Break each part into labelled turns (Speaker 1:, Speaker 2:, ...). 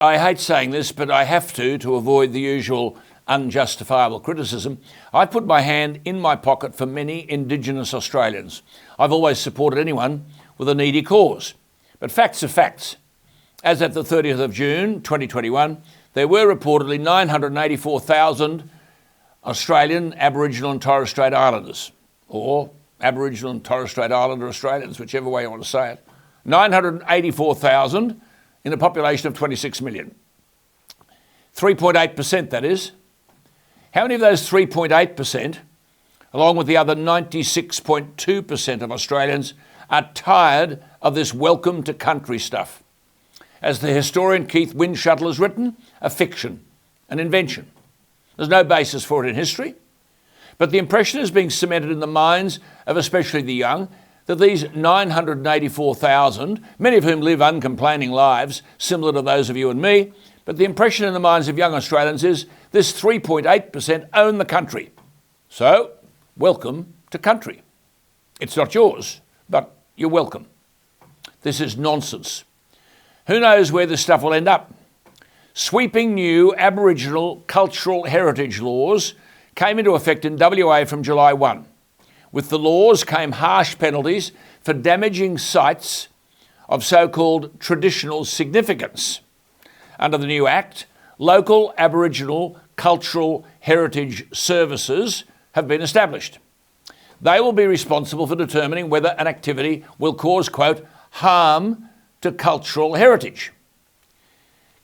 Speaker 1: I hate saying this, but I have to avoid the usual unjustifiable criticism. I've put my hand in my pocket for many Indigenous Australians. I've always supported anyone with a needy cause. But facts are facts. As at the 30th of June 2021, there were reportedly 984,000 Australian Aboriginal and Torres Strait Islanders, or Aboriginal and Torres Strait Islander Australians, whichever way you want to say it. 984,000 in a population of 26 million. 3.8%, that is. How many of those 3.8%, along with the other 96.2% of Australians, are tired of this welcome to country stuff? As the historian Keith Windshuttle has written, a fiction, an invention. There's no basis for it in history, but the impression is being cemented in the minds of especially the young that these 984,000, many of whom live uncomplaining lives similar to those of you and me, but the impression in the minds of young Australians is this 3.8% own the country. So, welcome to country. It's not yours, but you're welcome. This is nonsense. Who knows where this stuff will end up? Sweeping new Aboriginal cultural heritage laws came into effect in WA from July 1. With the laws came harsh penalties for damaging sites of so-called traditional significance. Under the new Act, local Aboriginal cultural heritage services have been established. They will be responsible for determining whether an activity will cause, quote, harm to cultural heritage.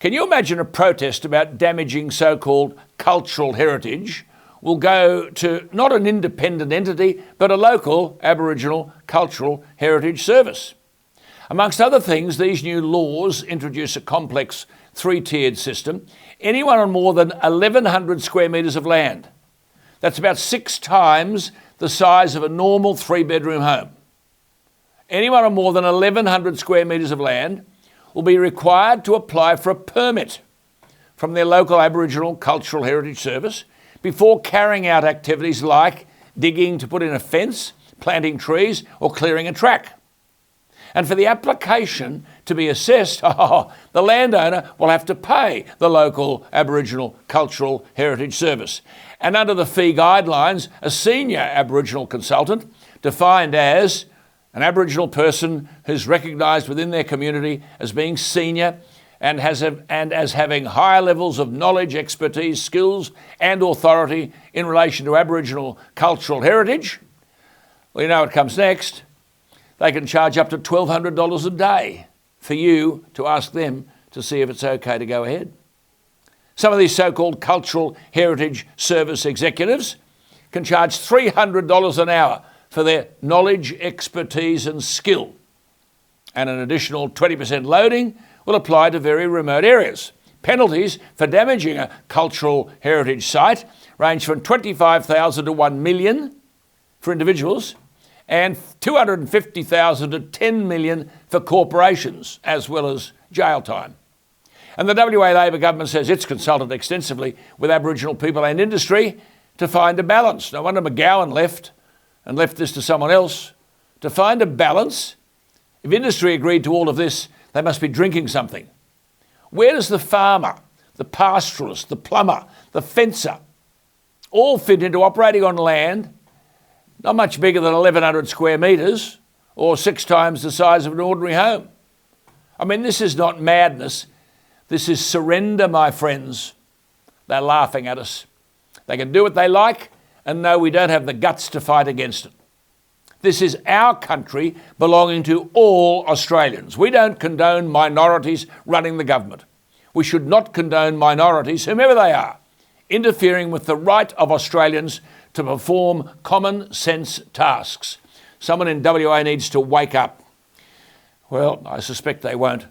Speaker 1: Can you imagine a protest about damaging so-called cultural heritage will go to not an independent entity, but a local Aboriginal cultural heritage service? Amongst other things, these new laws introduce a complex three-tiered system. Anyone on more than 1,100 square metres of land, that's about 6 times the size of a normal 3-bedroom home. Anyone on more than 1,100 square metres of land will be required to apply for a permit from their local Aboriginal Cultural Heritage Service before carrying out activities like digging to put in a fence, planting trees, or clearing a track. And for the application to be assessed, the landowner will have to pay the local Aboriginal Cultural Heritage Service. And under the fee guidelines, a senior Aboriginal consultant, defined as an Aboriginal person who's recognised within their community as being senior and as having higher levels of knowledge, expertise, skills and authority in relation to Aboriginal cultural heritage. Well, you know what comes next. They can charge up to $1,200 a day for you to ask them to see if it's okay to go ahead. Some of these so-called cultural heritage service executives can charge $300 an hour for their knowledge, expertise and skill. And an additional 20% loading will apply to very remote areas. Penalties for damaging a cultural heritage site range from $25,000 to $1 million for individuals and $250,000 to $10 million for corporations, as well as jail time. And the WA Labor government says it's consulted extensively with Aboriginal people and industry to find a balance. No wonder McGowan left and left this to someone else. To find a balance, if industry agreed to all of this, they must be drinking something. Where does the farmer, the pastoralist, the plumber, the fencer all fit into operating on land not much bigger than 1,100 square metres or 6 times the size of an ordinary home? I mean, this is not madness. This is surrender, my friends. They're laughing at us. They can do what they like and know we don't have the guts to fight against it. This is our country belonging to all Australians. We don't condone minorities running the government. We should not condone minorities, whomever they are, interfering with the right of Australians to perform common sense tasks. Someone in WA needs to wake up. Well, I suspect they won't.